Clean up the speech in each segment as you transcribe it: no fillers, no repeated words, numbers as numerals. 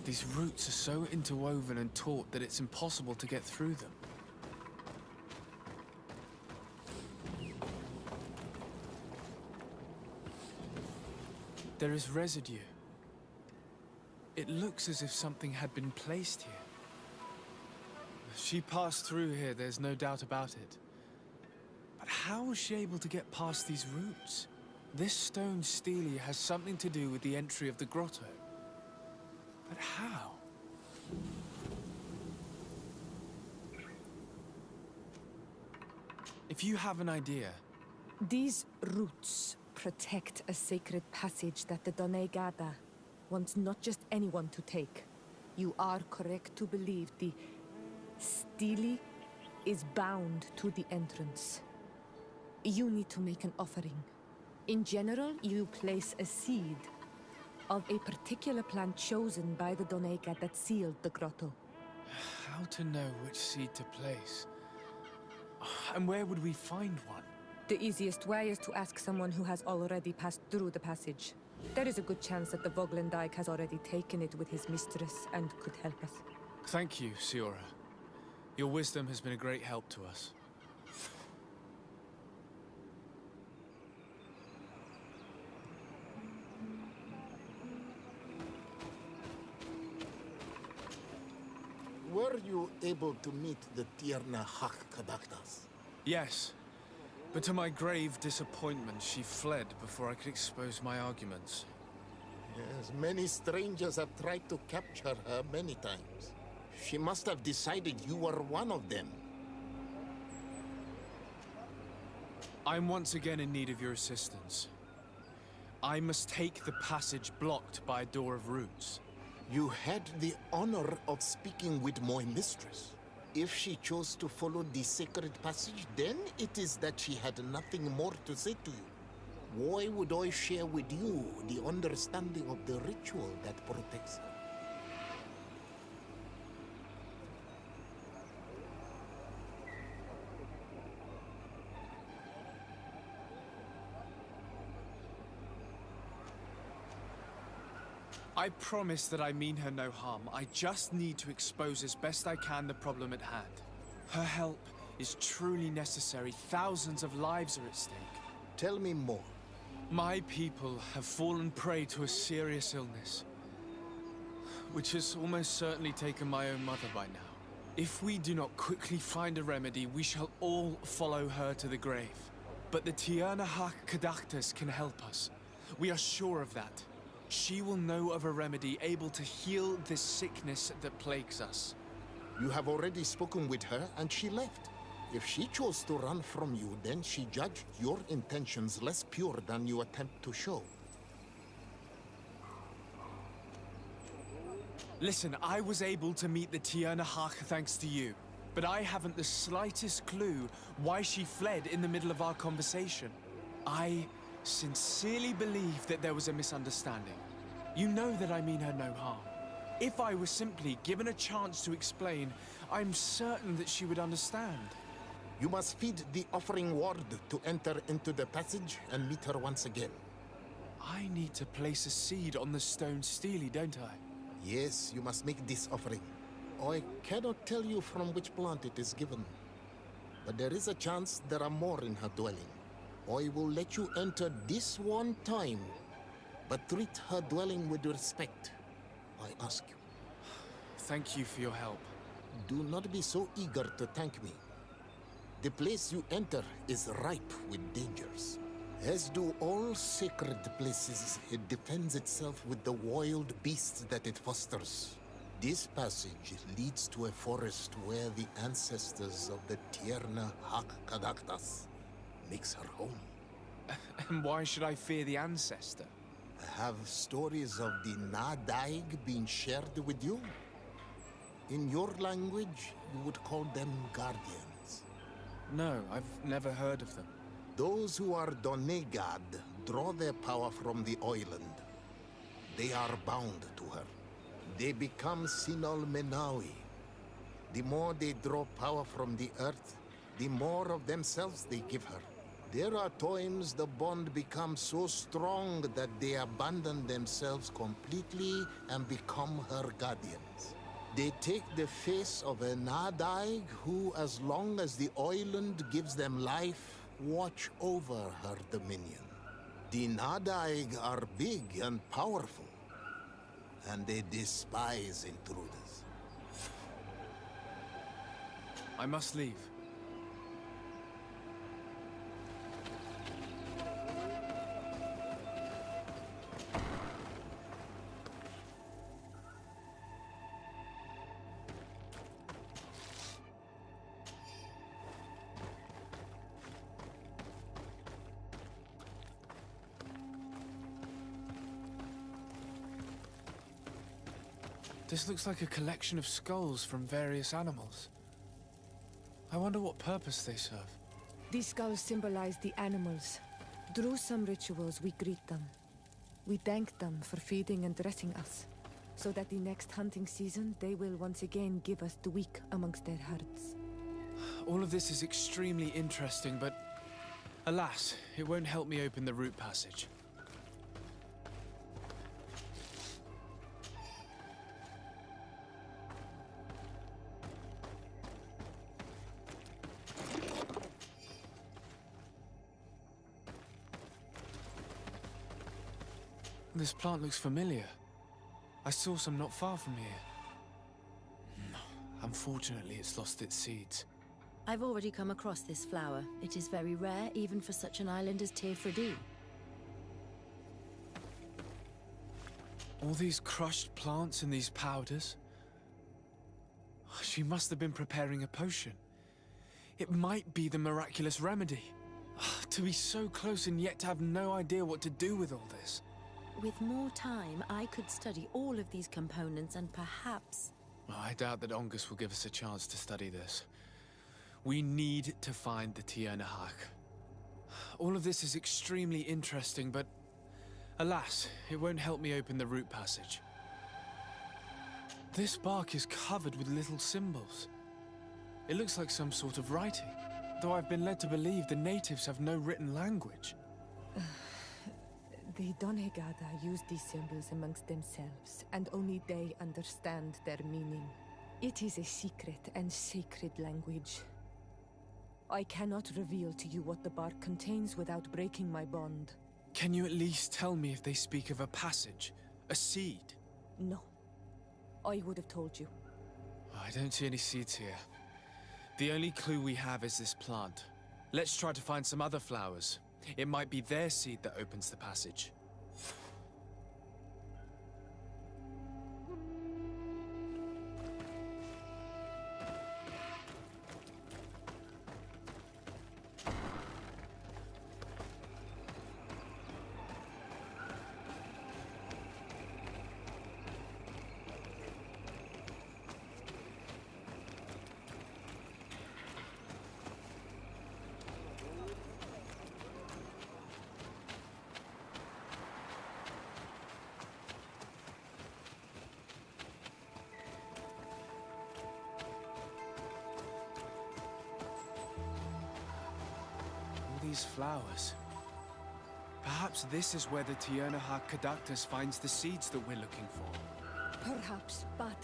These roots are so interwoven and taut that it's impossible to get through them. There is residue. It looks as if something had been placed here. She passed through here, there's no doubt about it. But how was she able to get past these roots? This stone stele has something to do with the entry of the grotto. But how? If you have an idea... These roots protect a sacred passage that the Donegada wants not just anyone to take. You are correct to believe the stele is bound to the entrance. You need to make an offering. In general, you place a seed of a particular plant chosen by the Donega that sealed the grotto. How to know which seed to place? And where would we find one? The easiest way is to ask someone who has already passed through the passage. There is a good chance that the Voglendike has already taken it with his mistress and could help us. Thank you, Siora. Your wisdom has been a great help to us. Were you able to meet the Tierna Harh Cadachtas? Yes, but to my grave disappointment, she fled before I could expose my arguments. Yes, many strangers have tried to capture her many times. She must have decided you were one of them. I'm once again in need of your assistance. I must take the passage blocked by a door of roots. You had the honor of speaking with my mistress. If she chose to follow the sacred passage, then it is that she had nothing more to say to you. Why would I share with you the understanding of the ritual that protects her? I promise that I mean her no harm. I just need to expose as best I can the problem at hand. Her help is truly necessary. Thousands of lives are at stake. Tell me more. My people have fallen prey to a serious illness, which has almost certainly taken my own mother by now. If we do not quickly find a remedy, we shall all follow her to the grave. But the Tierna Harh Cadachtas can help us. We are sure of that. She will know of a remedy able to heal this sickness that plagues us. You have already spoken with her and she left. If she chose to run from you, then she judged your intentions less pure than you attempt to show. Listen, I was able to meet the Tierna Harh thanks to you, but I haven't the slightest clue why she fled in the middle of our conversation. I sincerely believe that there was a misunderstanding. You know that I mean her no harm. If I was simply given a chance to explain, I'm certain that she would understand. You must feed the offering ward to enter into the passage and meet her once again. I need to place a seed on the stone stele, don't I? Yes, you must make this offering. I cannot tell you from which plant it is given, but there is a chance there are more in her dwelling. I will let you enter this one time, but treat her dwelling with respect, I ask you. Thank you for your help. Do not be so eager to thank me. The place you enter is ripe with dangers. As do all sacred places, it defends itself with the wild beasts that it fosters. This passage leads to a forest where the ancestors of the Tierna Harh Cadachtas makes her home. And why should I fear the ancestor? Have stories of the Nadaig been shared with you? In your language, you would call them guardians. No, I've never heard of them. Those who are Donegad draw their power from the island. They are bound to her. They become Sinal Menawi. The more they draw power from the earth, the more of themselves they give her. There are times the bond becomes so strong that they abandon themselves completely and become her guardians. They take the face of a Nadaig who, as long as the island gives them life, watch over her dominion. The Nadaig are big and powerful, and they despise intruders. I must leave. This looks like a collection of skulls from various animals. I wonder what purpose they serve. These skulls symbolize the animals. Through some rituals, we greet them. We thank them for feeding and dressing us, so that the next hunting season, they will once again give us the weak amongst their herds. All of this is extremely interesting, but alas, it won't help me open the root passage. This plant looks familiar. I saw some not far from here. Unfortunately, it's lost its seeds. I've already come across this flower. It is very rare, even for such an island as Tierna. All these crushed plants and these powders. She must have been preparing a potion. It might be the miraculous remedy. To be so close and yet to have no idea what to do with all this. With more time, I could study all of these components and perhaps... Well, I doubt that Ongus will give us a chance to study this. We need to find the Tierna Harh. All of this is extremely interesting, but alas, it won't help me open the root passage. This bark is covered with little symbols. It looks like some sort of writing, though I've been led to believe the natives have no written language. The Donegada use these symbols amongst themselves, and only they understand their meaning. It is a secret and sacred language. I cannot reveal to you what the bark contains without breaking my bond. Can you at least tell me if they speak of a passage, a seed? No. I would have told you. I don't see any seeds here. The only clue we have is this plant. Let's try to find some other flowers. It might be their seed that opens the passage. These flowers. Perhaps this is where the Tierna Harh Cadachtas finds the seeds that we're looking for. Perhaps, but...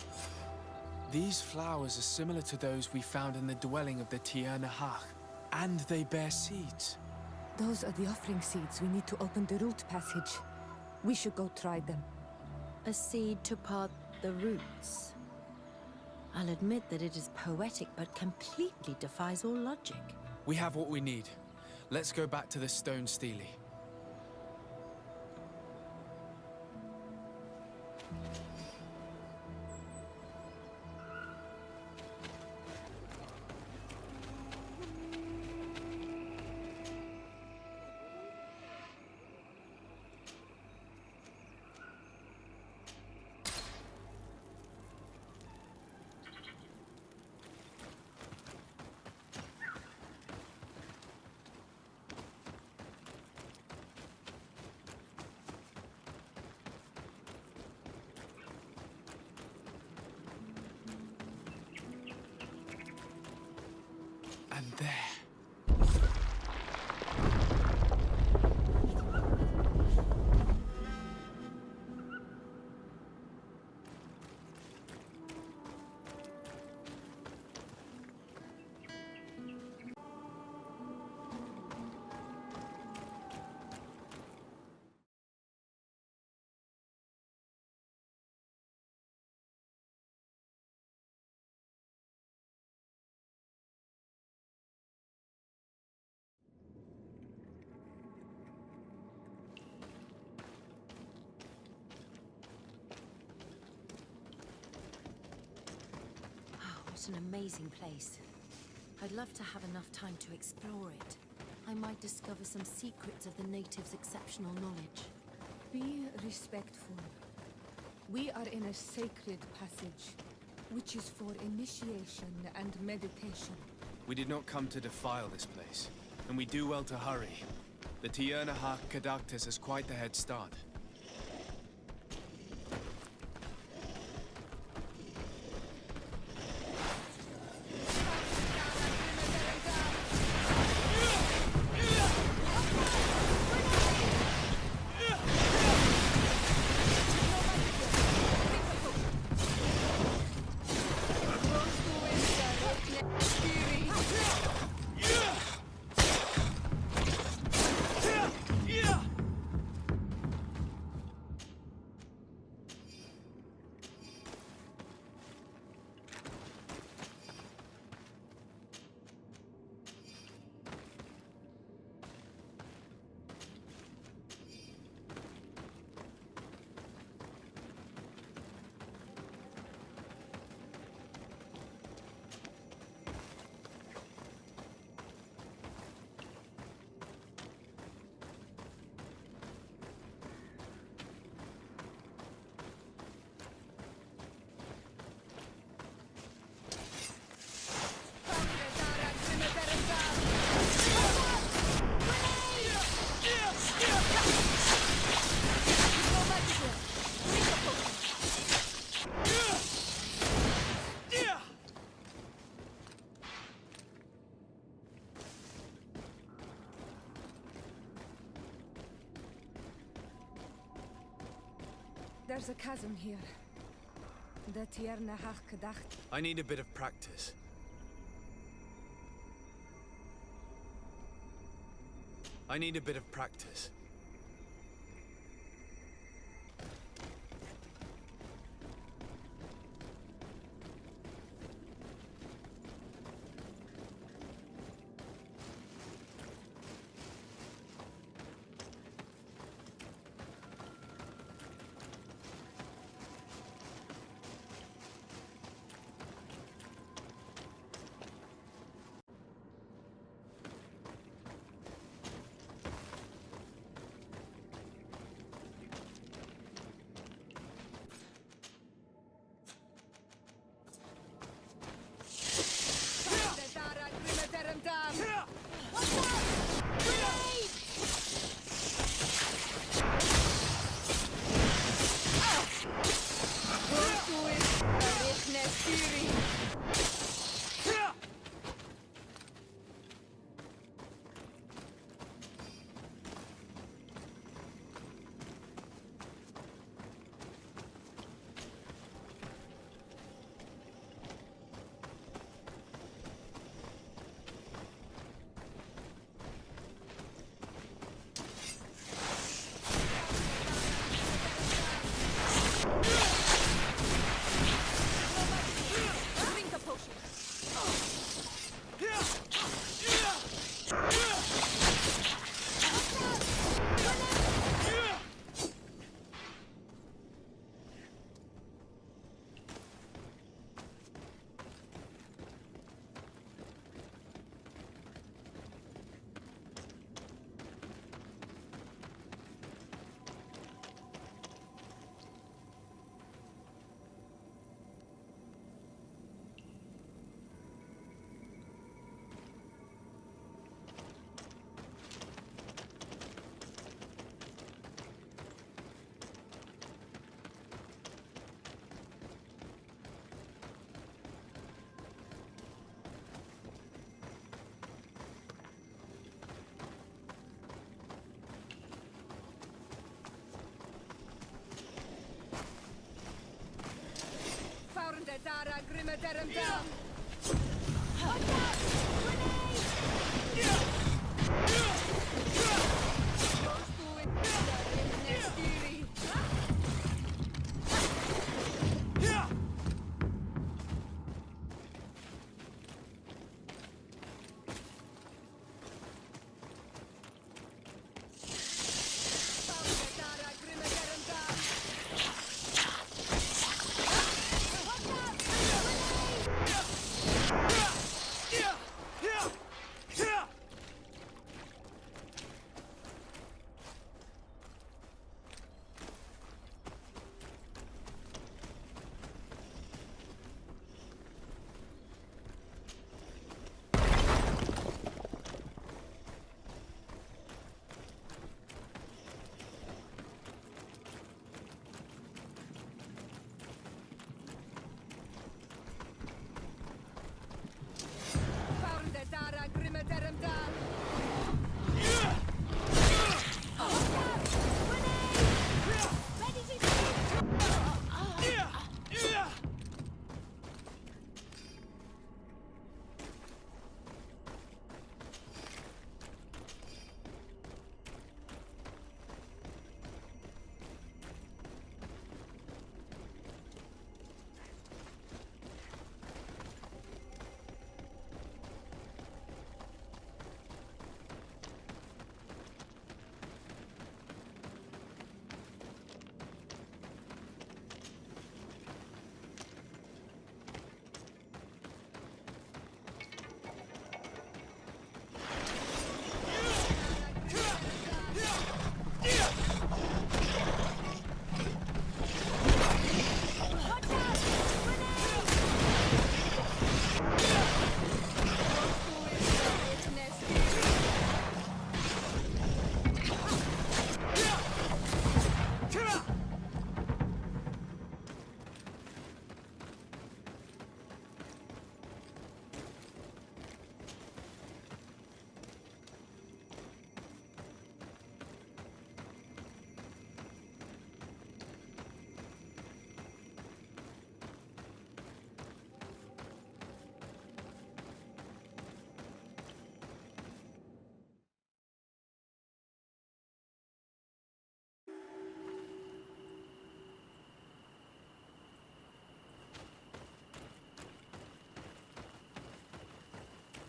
These flowers are similar to those we found in the dwelling of the Tierna Harh, and they bear seeds. Those are the offering seeds we need to open the root passage. We should go try them. A seed to part the roots. I'll admit that it is poetic, but completely defies all logic. We have what we need. Let's go back to the stone stele. And there. What an amazing place. I'd love to have enough time to explore it. I might discover some secrets of the natives' exceptional knowledge. Be respectful. We are in a sacred passage, which is for initiation and meditation. We did not come to defile this place, and we do well to hurry. The Tierna Harh Cadachtas has quite the head start. There's a chasm here. The Tierna Harh Cadachtas. I need a bit of practice. I need a bit of practice. Dara grimme derim down.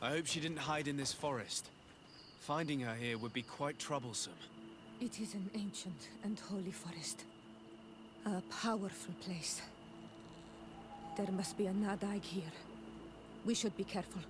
I hope she didn't hide in this forest. Finding her here would be quite troublesome. It is an ancient and holy forest. A powerful place. There must be a Nadaig here. We should be careful.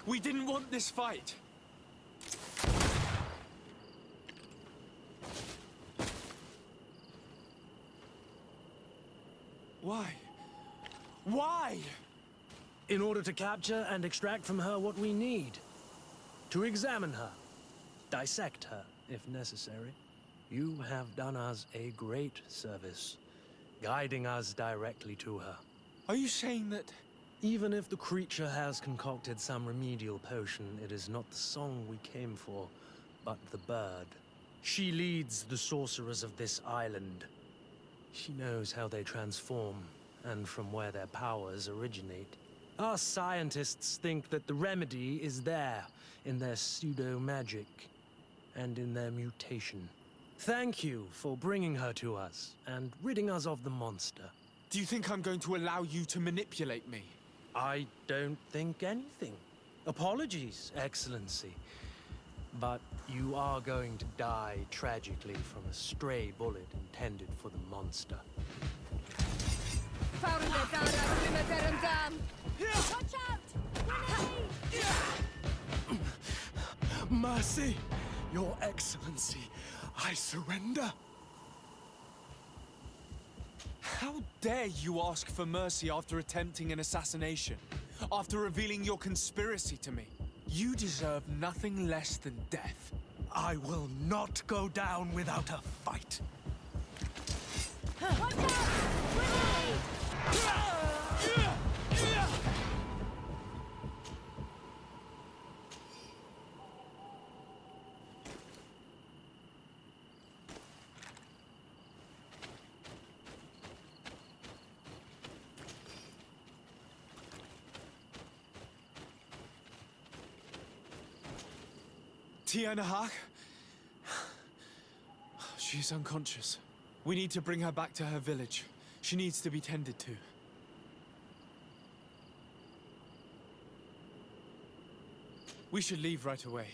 We didn't want this fight. Why? Why? In order to capture and extract from her what we need. To examine her. Dissect her, if necessary. You have done us a great service, guiding us directly to her. Are you saying that... Even if the creature has concocted some remedial potion, it is not the song we came for, but the bird. She leads the sorcerers of this island. She knows how they transform, and from where their powers originate. Our scientists think that the remedy is there, in their pseudo-magic, and in their mutation. Thank you for bringing her to us, and ridding us of the monster. Do you think I'm going to allow you to manipulate me? I don't think anything. Apologies, Excellency. But you are going to die tragically from a stray bullet intended for the monster. Watch out! Mercy, Your Excellency, I surrender. How dare you ask for mercy after attempting an assassination? After revealing your conspiracy to me? You deserve nothing less than death. I will not go down without a fight. Watch out! Grenade! Tierna Harh? She's unconscious. We need to bring her back to her village. She needs to be tended to. We should leave right away.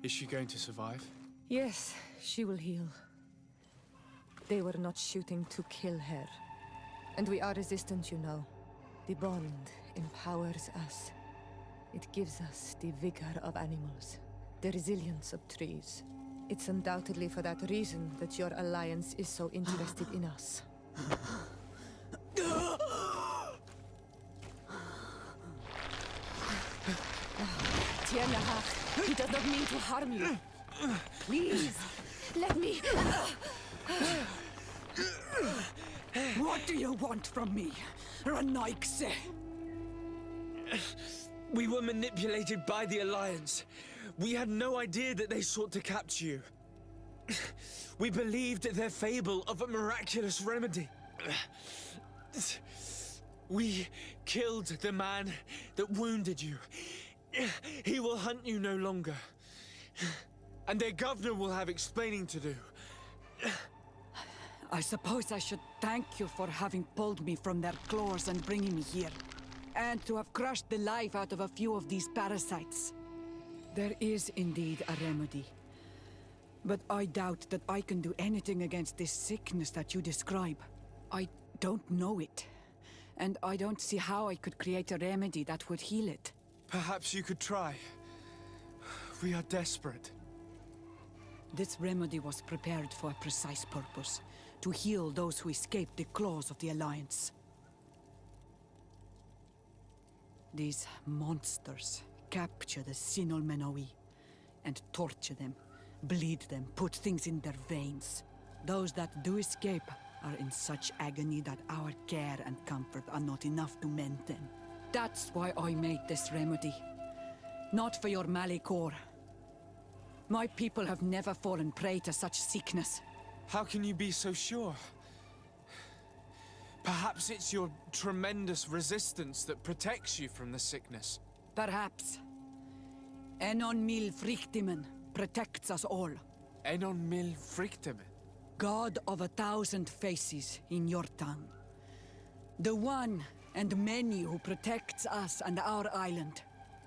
Is she going to survive? Yes, she will heal. They were not shooting to kill her. And we are resistant, you know. The bond empowers us. It gives us the vigor of animals, the resilience of trees. It's undoubtedly for that reason that your alliance is so interested in us. Tierna Harh, he does not mean to harm you. Please, let me... What do you want from me, Ranaikse? We were manipulated by the Alliance. We had no idea that they sought to capture you. We believed their fable of a miraculous remedy. We killed the man that wounded you. He will hunt you no longer. And their governor will have explaining to do. I suppose I should thank you for having pulled me from their claws and bringing me here. And to have crushed the life out of a few of these parasites. There is indeed a remedy. But I doubt that I can do anything against this sickness that you describe. I don't know it. And I don't see how I could create a remedy that would heal it. Perhaps you could try. We are desperate. This remedy was prepared for a precise purpose. To heal those who escaped the claws of the Alliance. These monsters capture the Sinol Menoi and torture them, bleed them, put things in their veins. Those that do escape are in such agony that our care and comfort are not enough to mend them. That's why I made this remedy. Not for your Malikor. My people have never fallen prey to such sickness. How can you be so sure? Perhaps it's your tremendous resistance that protects you from the sickness. Perhaps. Enon mil frictimen protects us all. Enon mil frictimen. God of 1,000 faces in your tongue. The one and many who protects us and our island.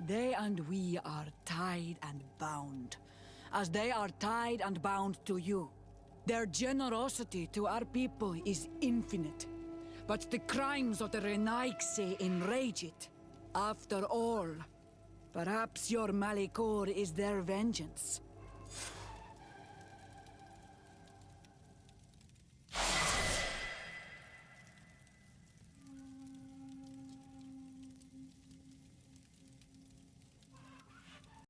They and we are tied and bound, as they are tied and bound to you. Their generosity to our people is infinite, but the crimes of the Renaikse enrage it. After all, perhaps your Malikor is their vengeance.